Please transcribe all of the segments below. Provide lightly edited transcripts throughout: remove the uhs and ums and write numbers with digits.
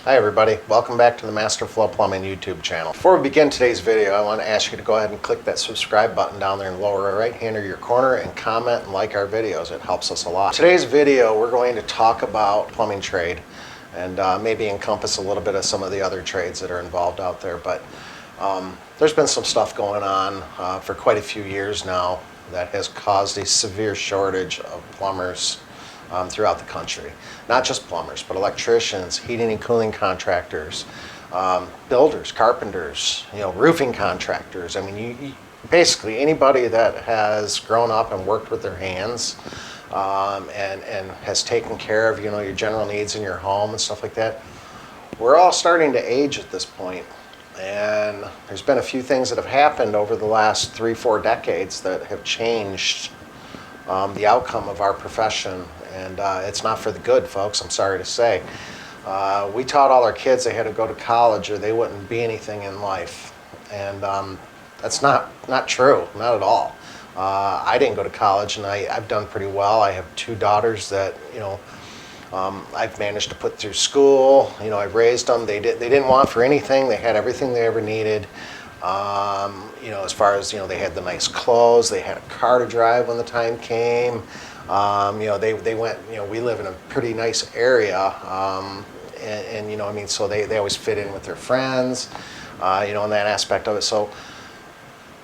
Hi everybody, welcome back to the Master Flow Plumbing YouTube channel. Before we begin today's video, I want to ask you to go ahead and click that subscribe button down there in the lower right hand of your corner and comment and like our videos. It helps us a lot. Today's video, we're going to talk about plumbing trade and maybe encompass a little bit of some of the other trades that are involved out there. But there's been some stuff going on for quite a few years now that has caused a severe shortage of plumbers throughout the country. Not just plumbers, but electricians, heating and cooling contractors, builders, carpenters, roofing contractors. I mean, you basically anybody that has grown up and worked with their hands and has taken care of your general needs in your home and stuff like that. We're all starting to age at this point, and there's been a few things that have happened over the last 3-4 decades that have changed the outcome of our profession, and it's not for the good, folks, I'm sorry to say. We taught all our kids they had to go to college or they wouldn't be anything in life, and that's not true, not at all. I didn't go to college, and I've done pretty well. I have 2 daughters that I've managed to put through school. I've raised them. They didn't want for anything. They had everything they ever needed. As far as, they had the nice clothes, they had a car to drive when the time came. They went, we live in a pretty nice area, so they always fit in with their friends, in that aspect of it. So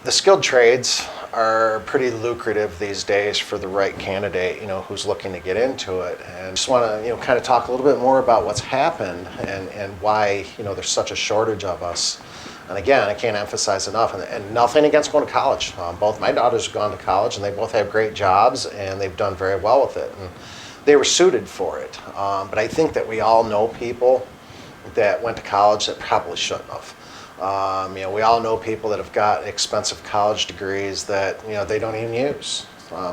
the skilled trades are pretty lucrative these days for the right candidate, who's looking to get into it. And just want to, kind of talk a little bit more about what's happened and why, there's such a shortage of us. And again, I can't emphasize enough, and nothing against going to college. Both my daughters have gone to college, and they both have great jobs, and they've done very well with it. And they were suited for it. But I think that we all know people that went to college that probably shouldn't have. We all know people that have got expensive college degrees that, they don't even use.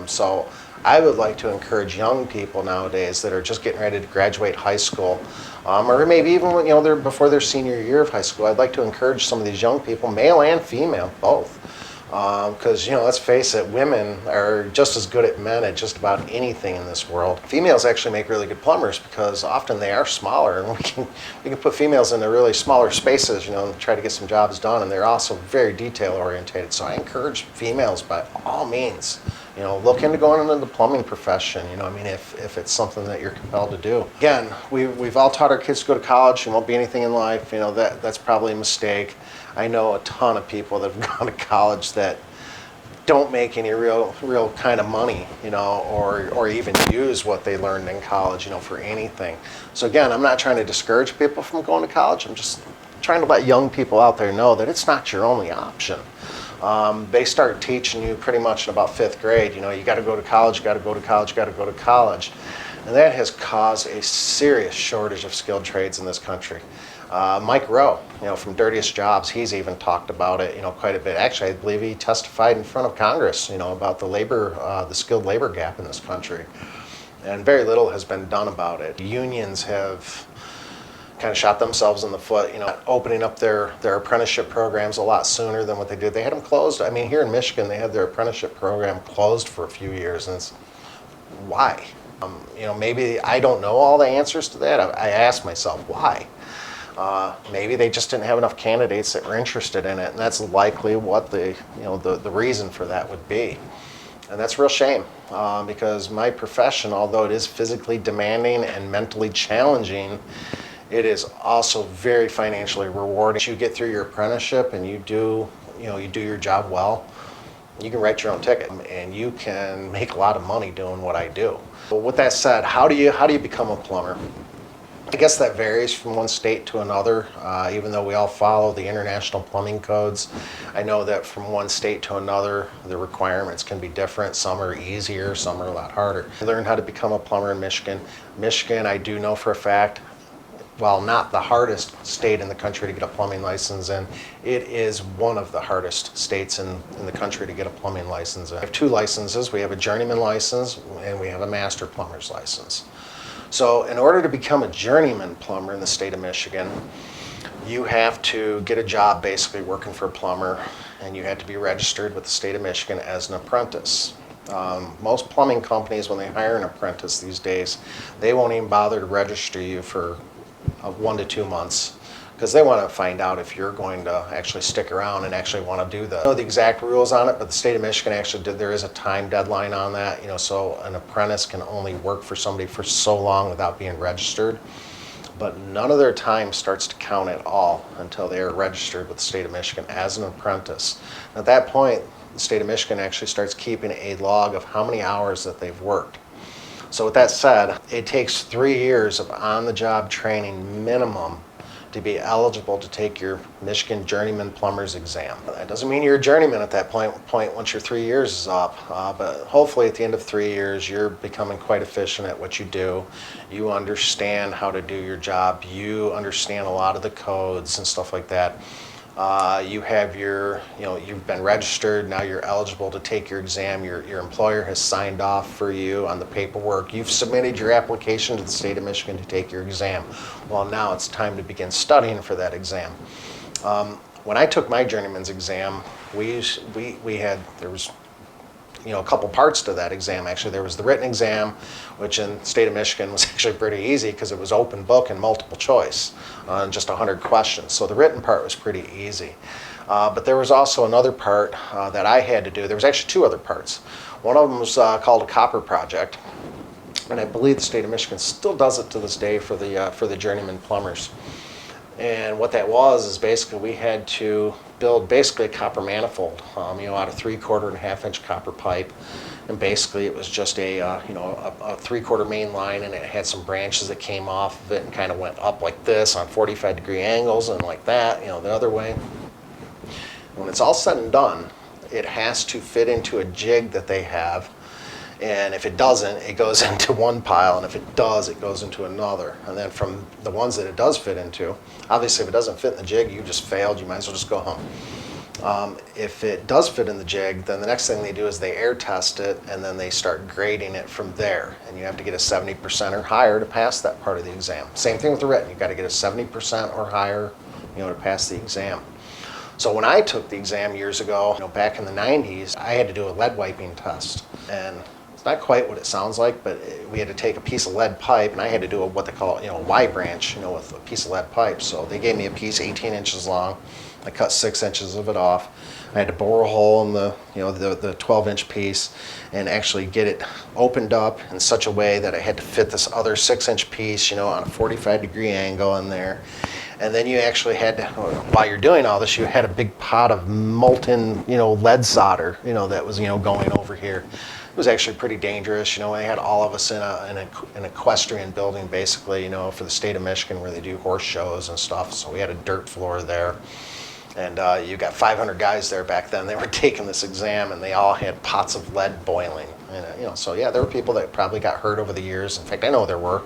So I would like to encourage young people nowadays that are just getting ready to graduate high school, or maybe even when, they're before their senior year of high school. I'd like to encourage some of these young people, male and female, both. Because, let's face it, women are just as good at men at just about anything in this world. Females actually make really good plumbers because often they are smaller, and we can put females into really smaller spaces, and try to get some jobs done, and they're also very detail oriented. So I encourage females by all means, look into going into the plumbing profession, if it's something that you're compelled to do. Again, we've all taught our kids to go to college and won't be anything in life. That's probably a mistake. I know a ton of people that have gone to college that don't make any real kind of money, or even use what they learned in college, for anything. So again, I'm not trying to discourage people from going to college. I'm just trying to let young people out there know that it's not your only option. They start teaching you pretty much in about 5th grade, you got to go to college, you got to go to college, you got to go to college. And that has caused a serious shortage of skilled trades in this country. Mike Rowe, from Dirtiest Jobs, he's even talked about it, quite a bit. Actually, I believe he testified in front of Congress, about the skilled labor gap in this country. And very little has been done about it. Unions have kind of shot themselves in the foot, opening up their apprenticeship programs a lot sooner than what they did. They had them closed. I mean, here in Michigan, they had their apprenticeship program closed for a few years, and it's why? Maybe I don't know all the answers to that. I asked myself, why? Maybe they just didn't have enough candidates that were interested in it, and that's likely what the reason for that would be. And that's a real shame, because my profession, although it is physically demanding and mentally challenging, it is also very financially rewarding. You get through your apprenticeship and you do your job well, you can write your own ticket and you can make a lot of money doing what I do. But with that said, how do you become a plumber? I guess that varies from one state to another, even though we all follow the international plumbing codes. I know that from one state to another, the requirements can be different. Some are easier, some are a lot harder. I learned how to become a plumber in Michigan. Michigan, I do know for a fact, while not the hardest state in the country to get a plumbing license in, it is one of the hardest states in the country to get a plumbing license in. We have 2 licenses. We have a journeyman license and we have a master plumber's license. So in order to become a journeyman plumber in the state of Michigan, you have to get a job basically working for a plumber, and you have to be registered with the state of Michigan as an apprentice. Most plumbing companies, when they hire an apprentice these days, they won't even bother to register you for of 1 to 2 months, because they want to find out if you're going to actually stick around and actually want to do the, I don't know the exact rules on it, but the state of Michigan actually did, there is a time deadline on that, so an apprentice can only work for somebody for so long without being registered. But none of their time starts to count at all until they are registered with the state of Michigan as an apprentice. And at that point, the state of Michigan actually starts keeping a log of how many hours that they've worked. So with that said, it takes 3 years of on-the-job training minimum to be eligible to take your Michigan Journeyman Plumber's exam. That doesn't mean you're a journeyman at that point once your 3 years is up, but hopefully at the end of 3 years you're becoming quite efficient at what you do. You understand how to do your job. You understand a lot of the codes and stuff like that. You have your, you've been registered, now you're eligible to take your exam. Your employer has signed off for you on the paperwork. You've submitted your application to the state of Michigan to take your exam. Well, now it's time to begin studying for that exam. When I took my journeyman's exam, there was a couple parts to that exam. Actually, there was the written exam, which in the state of Michigan was actually pretty easy because it was open book and multiple choice, just 100 questions. So the written part was pretty easy. But there was also another part that I had to do. There was actually 2 other parts. One of them was called a copper project, and I believe the state of Michigan still does it to this day for the journeyman plumbers. And what that was is basically we had to build basically a copper manifold, out of 3/4 and 1/2 inch copper pipe. And basically it was just a 3/4 main line, and it had some branches that came off of it and kind of went up like this on 45-degree angles and like that, the other way. When it's all said and done, it has to fit into a jig that they have. And if it doesn't, it goes into one pile, and if it does, it goes into another. And then from the ones that it does fit into, obviously if it doesn't fit in the jig, you just failed, you might as well just go home. If it does fit in the jig, then the next thing they do is they air test it, and then they start grading it from there. And you have to get a 70% or higher to pass that part of the exam. Same thing with the written, you've got to get a 70% or higher to pass the exam. So when I took the exam years ago, back in the 90s, I had to do a lead wiping test. And not quite what it sounds like, but we had to take a piece of lead pipe, and I had to do what they call a Y branch, with a piece of lead pipe. So they gave me a piece 18 inches long. I cut 6 inches of it off. I had to bore a hole in the 12-inch piece and actually get it opened up in such a way that I had to fit this other 6-inch piece, on a 45-degree angle in there. And then you actually had to, while you're doing all this, you had a big pot of molten, lead solder, that was, going over here. It was actually pretty dangerous. They had all of us in an equestrian building, basically, for the state of Michigan, where they do horse shows and stuff. So we had a dirt floor there. And you got 500 guys there back then. They were taking this exam, and they all had pots of lead boiling. And, so yeah, there were people that probably got hurt over the years. In fact, I know there were.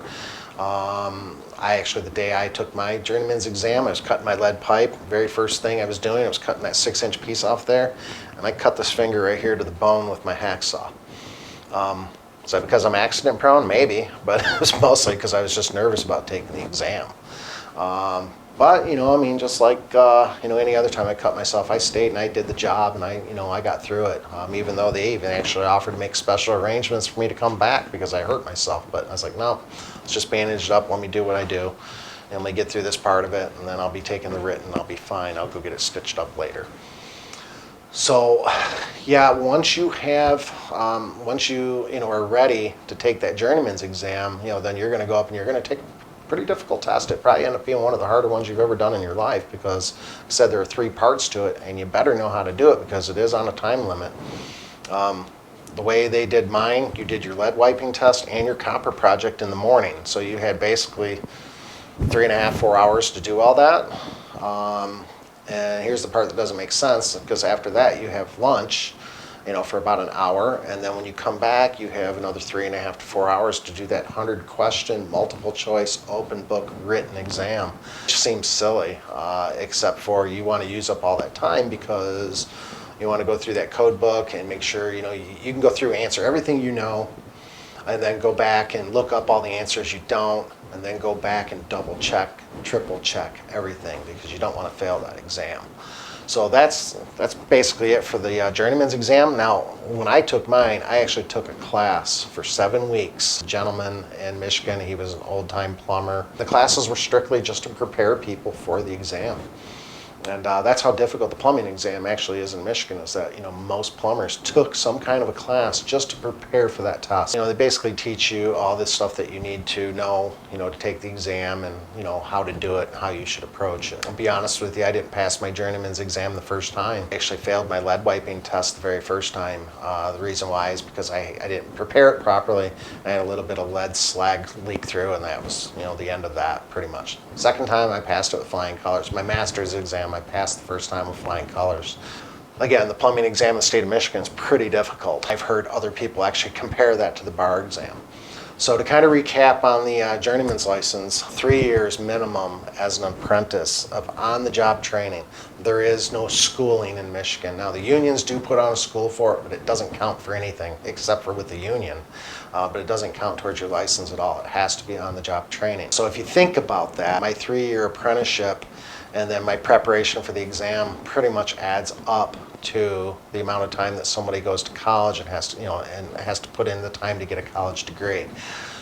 The day I took my journeyman's exam, I was cutting my lead pipe. Very first thing I was doing, I was cutting that 6-inch piece off there, and I cut this finger right here to the bone with my hacksaw. Is that because I'm accident prone? Maybe, but it was mostly because I was just nervous about taking the exam. But just like any other time I cut myself, I stayed and I did the job, and I got through it. Even though they even actually offered to make special arrangements for me to come back because I hurt myself, but I was like, no, let's just bandage it up. Let me do what I do, and let me get through this part of it, and then I'll be taking the written. I'll be fine. I'll go get it stitched up later. So, yeah, once you are ready to take that journeyman's exam, then you're going to go up and you're going to take a pretty difficult test. It probably end up being one of the harder ones you've ever done in your life because, like I said, there are 3 parts to it, and you better know how to do it because it is on a time limit. The way they did mine, you did your lead wiping test and your copper project in the morning. So you had basically 3.5, 4 hours to do all that. And here's the part that doesn't make sense, because after that you have lunch, for about an hour, and then when you come back, you have another 3.5 to 4 hours to do that 100-question, multiple choice, open book written exam. Which seems silly, except for you want to use up all that time because you want to go through that code book and make sure you can go through, answer everything and then go back and look up all the answers you don't, and then go back and double check, triple check everything because you don't want to fail that exam. So that's basically it for the journeyman's exam. Now, when I took mine, I actually took a class for 7 weeks. A gentleman in Michigan, he was an old-time plumber. The classes were strictly just to prepare people for the exam. And that's how difficult the plumbing exam actually is in Michigan, is that, you know, most plumbers took some kind of a class just to prepare for that test. You know, they basically teach you all this stuff that you need to know, you know, to take the exam, and, you know, how to do it and how you should approach it. I'll be honest with you, I didn't pass my journeyman's exam the first time. I actually failed my lead wiping test the very first time. The reason why is because I didn't prepare it properly. I had a little bit of lead slag leak through, and that was, you know, the end of that pretty much. Second time I passed it with flying colors. My master's exam I passed the first time with flying colors. Again, the plumbing exam in the state of Michigan is pretty difficult. I've heard other people actually compare that to the bar exam. So to kind of recap on the journeyman's license, 3 years minimum as an apprentice of on-the-job training. There is no schooling in Michigan. Now, the unions do put on a school for it, but it doesn't count for anything except for with the union. But it doesn't count towards your license at all. It has to be on-the-job training. So if you think about that, my 3-year apprenticeship and then my preparation for the exam pretty much adds up to the amount of time that somebody goes to college and has to, you know, and has to put in the time to get a college degree.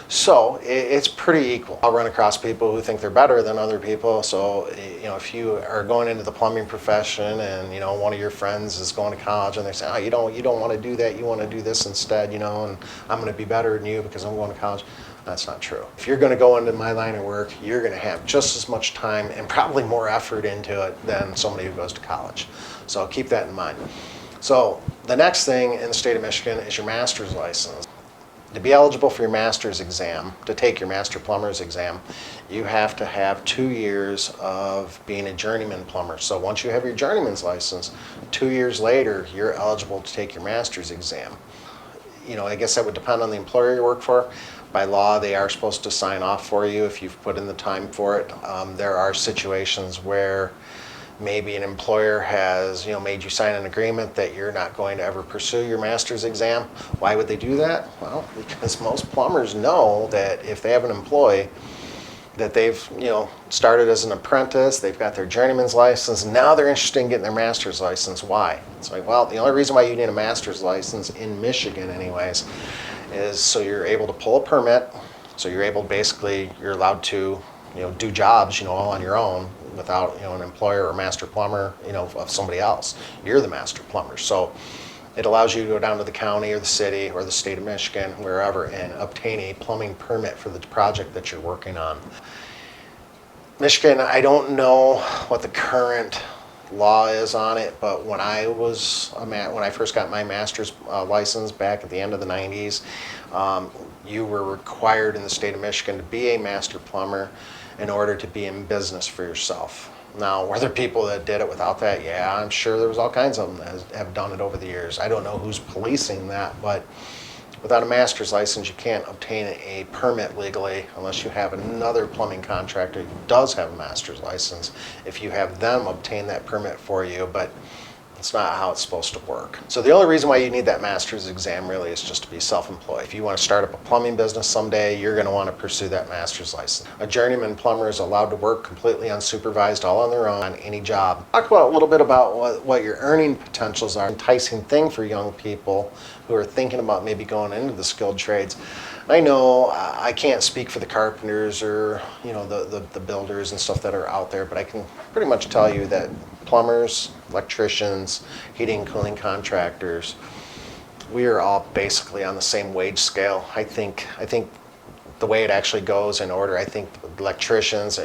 So it's pretty equal. I'll run across people who think they're better than other people. So, you know, if you are going into the plumbing profession and, you know, one of your friends is going to college and they say, oh, you don't want to do that, you want to do this instead, you know, and I'm going to be better than you because I'm going to college. That's not true. If you're going to go into my line of work, you're going to have just as much time and probably more effort into it than somebody who goes to college. So keep that in mind. So the next thing in the state of Michigan is your master's license. To be eligible for your master's exam, to take your master plumber's exam, you have to have 2 years of being a journeyman plumber. So once you have your journeyman's license, 2 years later, you're eligible to take your master's exam. You know, I guess that would depend on the employer you work for. By law, they are supposed to sign off for you if you've put in the time for it. There are situations where maybe an employer has, you know, made you sign an agreement that you're not going to ever pursue your master's exam. Why would they do that? Well, because most plumbers know that if they have an employee that they've, you know, started as an apprentice, they've got their journeyman's license, now they're interested in getting their master's license. Why? It's like, well, the only reason why you need a master's license in Michigan anyways is so you're able to pull a permit, so you're able, basically, you're allowed to, you know, do jobs, you know, all on your own without, you know, an employer or master plumber, you know, of somebody else. You're the master plumber. So it allows you to go down to the county or the city or the state of Michigan, wherever, and obtain a plumbing permit for the project that you're working on. Michigan, I don't know what the current law is on it, but when I first got my master's license back at the end of the 90s, you were required in the state of Michigan to be a master plumber in order to be in business for yourself. Now, were there people that did it without that? Yeah, I'm sure there was all kinds of them that have done it over the years. I don't know who's policing that, but without a master's license, you can't obtain a permit legally unless you have another plumbing contractor who does have a master's license. If you have them obtain that permit for you, but it's not how it's supposed to work. So the only reason why you need that master's exam really is just to be self-employed. If you want to start up a plumbing business someday, you're going to want to pursue that master's license. A journeyman plumber is allowed to work completely unsupervised, all on their own, on any job. Talk about a little bit about what your earning potentials are. Enticing thing for young people who are thinking about maybe going into the skilled trades. I know I can't speak for the carpenters or, you know, the builders and stuff that are out there, but I can pretty much tell you that plumbers, electricians, heating and cooling contractors, we are all basically on the same wage scale. I think the way it actually goes in order, I think electricians,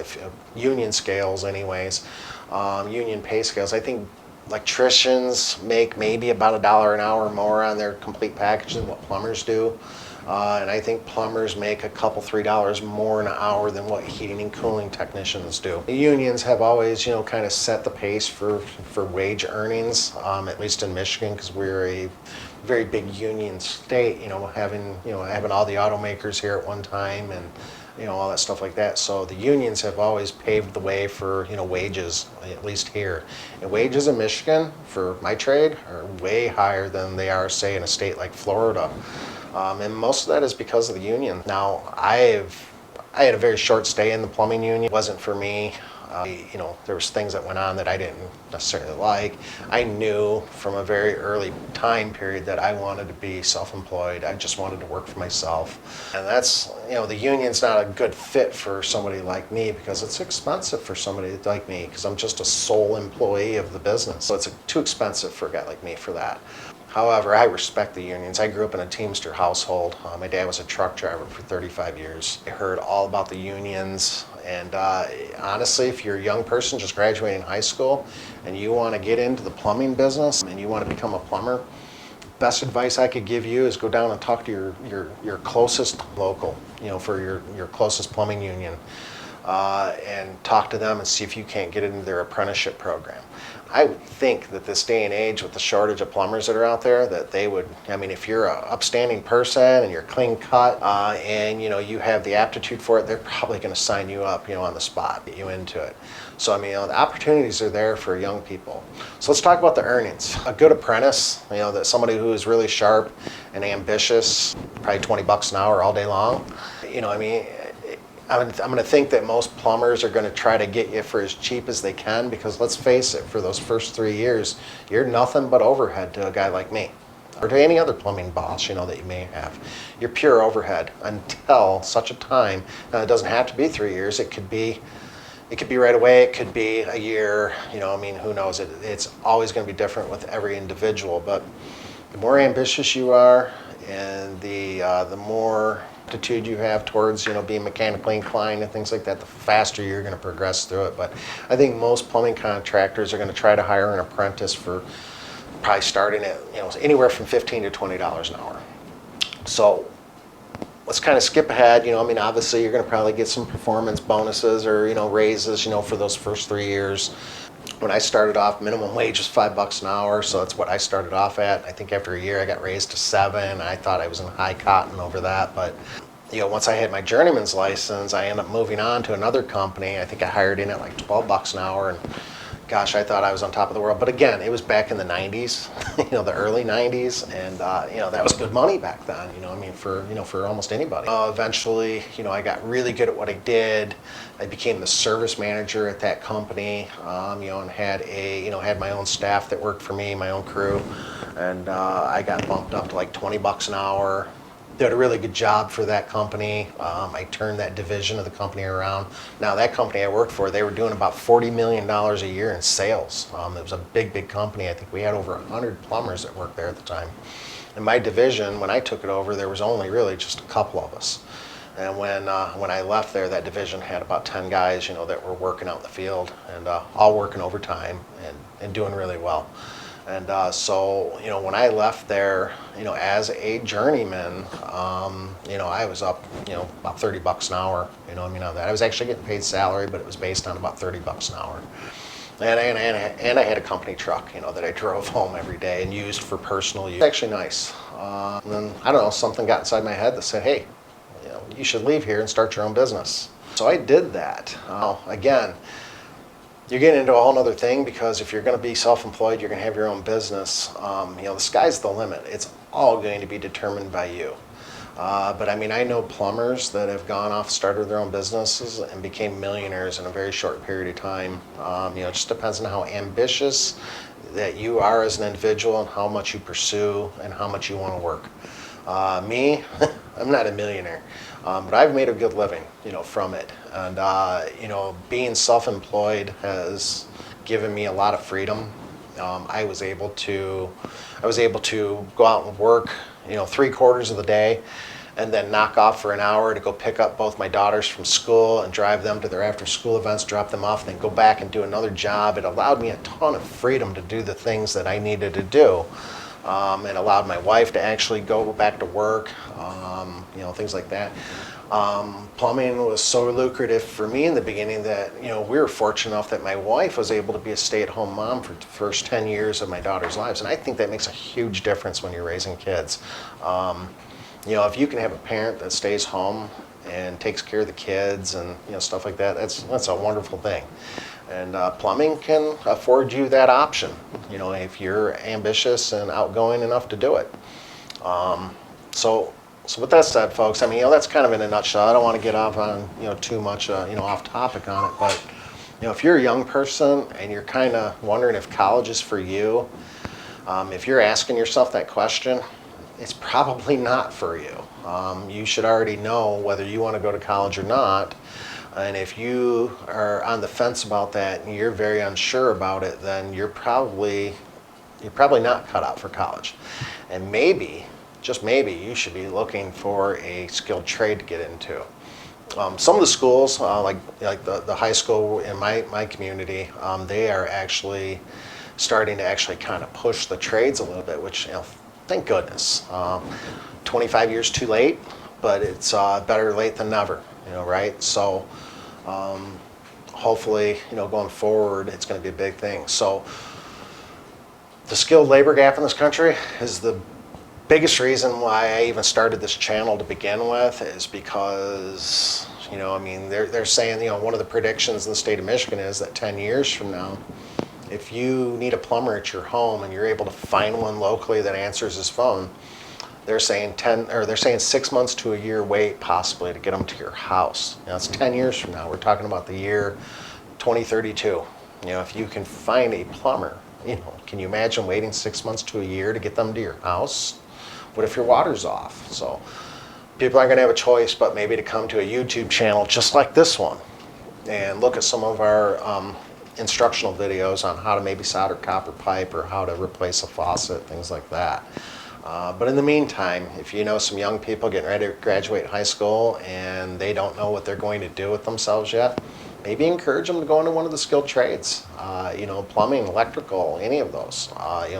union scales anyways, union pay scales, I think electricians make maybe about $1 an hour more on their complete package than what plumbers do. And I think plumbers make a couple, $3 more an hour than what heating and cooling technicians do. The unions have always, you know, kind of set the pace for wage earnings, at least in Michigan, because we're a very big union state, you know, having all the automakers here at one time and, you know, all that stuff like that. So the unions have always paved the way for, you know, wages, at least here. And wages in Michigan for my trade are way higher than they are, say, in a state like Florida. And most of that is because of the union. Now, I had a very short stay in the plumbing union. It wasn't for me. There was things that went on that I didn't necessarily like. I knew from a very early time period that I wanted to be self-employed. I just wanted to work for myself. And that's, the union's not a good fit for somebody like me because it's expensive for somebody like me because I'm just a sole employee of the business. So it's too expensive for a guy like me for that. However, I respect the unions. I grew up in a Teamster household. My dad was a truck driver for 35 years. I heard all about the unions. And honestly, if you're a young person just graduating high school and you want to get into the plumbing business and you want to become a plumber, best advice I could give you is go down and talk to your closest local, for your closest plumbing union, and talk to them and see if you can't get into their apprenticeship program. I would think that this day and age with the shortage of plumbers that are out there, that they would, if you're an upstanding person and you're clean cut and you have the aptitude for it, they're probably going to sign you up, on the spot, get you into it. So the opportunities are there for young people. So let's talk about the earnings. A good apprentice, that somebody who is really sharp and ambitious, probably $20 an hour all day long. I'm going to think that most plumbers are going to try to get you for as cheap as they can because let's face it, for those first 3 years, you're nothing but overhead to a guy like me or to any other plumbing boss, that you may have. You're pure overhead until such a time. Now, it doesn't have to be 3 years. It could be right away. It could be a year. Who knows? It's always going to be different with every individual. But the more ambitious you are and the more aptitude you have towards being mechanically inclined and things like that, the faster you're going to progress through it. But I think most plumbing contractors are going to try to hire an apprentice for probably starting at anywhere from $15 to $20 an hour. So let's kind of skip ahead. Obviously you're going to probably get some performance bonuses or raises for those first 3 years. When I started off, minimum wage was $5 an hour, so that's what I started off at. I think after a year I got raised to $7. I thought I was in high cotton over that, but once I had my journeyman's license, I ended up moving on to another company. I think I hired in at like $12 an hour, and gosh, I thought I was on top of the world. But again, it was back in the 90s, the early 90s, and that was good money back then. For almost anybody. Eventually, I got really good at what I did. I became the service manager at that company, and had my own staff that worked for me, my own crew, and I got bumped up to like $20 an hour. Did a really good job for that company. I turned that division of the company around. Now that company I worked for, they were doing about $40 million a year in sales. It was a big company. I think we had over 100 plumbers that worked there at the time. In my division, when I took it over, there was only really just a couple of us. And when I left there, that division had about 10 guys, that were working out in the field and all working overtime and doing really well. And so when I left there, as a journeyman, I was up, about $30 an hour, on that. I was actually getting paid salary, but it was based on about $30 an hour. And I had a company truck, that I drove home every day and used for personal use. It's actually nice. And then, I don't know, something got inside my head that said, hey, you should leave here and start your own business. So I did that. Again, you're getting into a whole other thing because if you're going to be self-employed, you're going to have your own business. The sky's the limit. It's all going to be determined by you. But I know plumbers that have gone off, started their own businesses, and became millionaires in a very short period of time. It just depends on how ambitious that you are as an individual and how much you pursue and how much you want to work. Me, I'm not a millionaire, but I've made a good living, from it. And, being self-employed has given me a lot of freedom. I was able to go out and work, 3/4 of the day, and then knock off for an hour to go pick up both my daughters from school and drive them to their after-school events, drop them off, then go back and do another job. It allowed me a ton of freedom to do the things that I needed to do. It allowed my wife to actually go back to work, things like that. Plumbing was so lucrative for me in the beginning that, we were fortunate enough that my wife was able to be a stay-at-home mom for the first 10 years of my daughter's lives. And I think that makes a huge difference when you're raising kids. If you can have a parent that stays home and takes care of the kids and, stuff like that, that's a wonderful thing. And plumbing can afford you that option, if you're ambitious and outgoing enough to do it. So So with that said, folks, I mean, that's kind of in a nutshell. I don't want to get off on, too much, off topic on it, but, if you're a young person and you're kind of wondering if college is for you, if you're asking yourself that question, it's probably not for you. You should already know whether you want to go to college or not. And if you are on the fence about that and you're very unsure about it, then you're probably not cut out for college. And maybe, just maybe, you should be looking for a skilled trade to get into. Some of the schools, like the high school in my community, they are actually starting to actually kind of push the trades a little bit, which, thank goodness. 25 years too late, but it's better late than never, right? So hopefully, going forward, it's going to be a big thing. So the skilled labor gap in this country is the biggest reason why I even started this channel to begin with, is because, they're saying, one of the predictions in the state of Michigan is that 10 years from now, if you need a plumber at your home and you're able to find one locally that answers his phone, they're saying 6 months to a year wait possibly to get them to your house. It's 10 years from now. We're talking about the year 2032. If you can find a plumber, can you imagine waiting 6 months to a year to get them to your house? What if your water's off? So people aren't going to have a choice but maybe to come to a YouTube channel just like this one and look at some of our instructional videos on how to maybe solder copper pipe or how to replace a faucet, things like that. But in the meantime, if you know some young people getting ready to graduate high school and they don't know what they're going to do with themselves yet, maybe encourage them to go into one of the skilled trades, plumbing, electrical, any of those.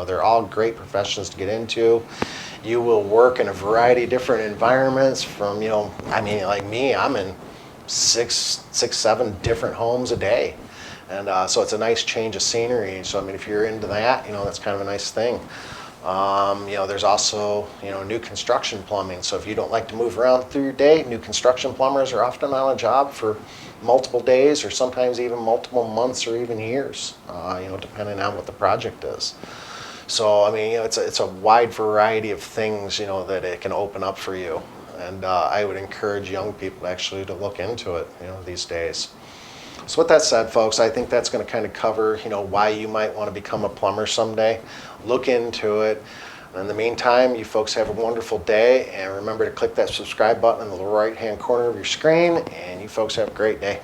They're all great professions to get into. You will work in a variety of different environments from, like me, I'm in six, 7 different homes a day. And so it's a nice change of scenery. So, if you're into that, that's kind of a nice thing. There's also, new construction plumbing. So if you don't like to move around through your day, new construction plumbers are often on a job for multiple days or sometimes even multiple months or even years, depending on what the project is. So, it's a wide variety of things, that it can open up for you. And I would encourage young people actually to look into it, these days. So with that said, folks, I think that's going to kind of cover, why you might want to become a plumber someday. Look into it. And in the meantime, you folks have a wonderful day. And remember to click that subscribe button in the lower right-hand corner of your screen. And you folks have a great day.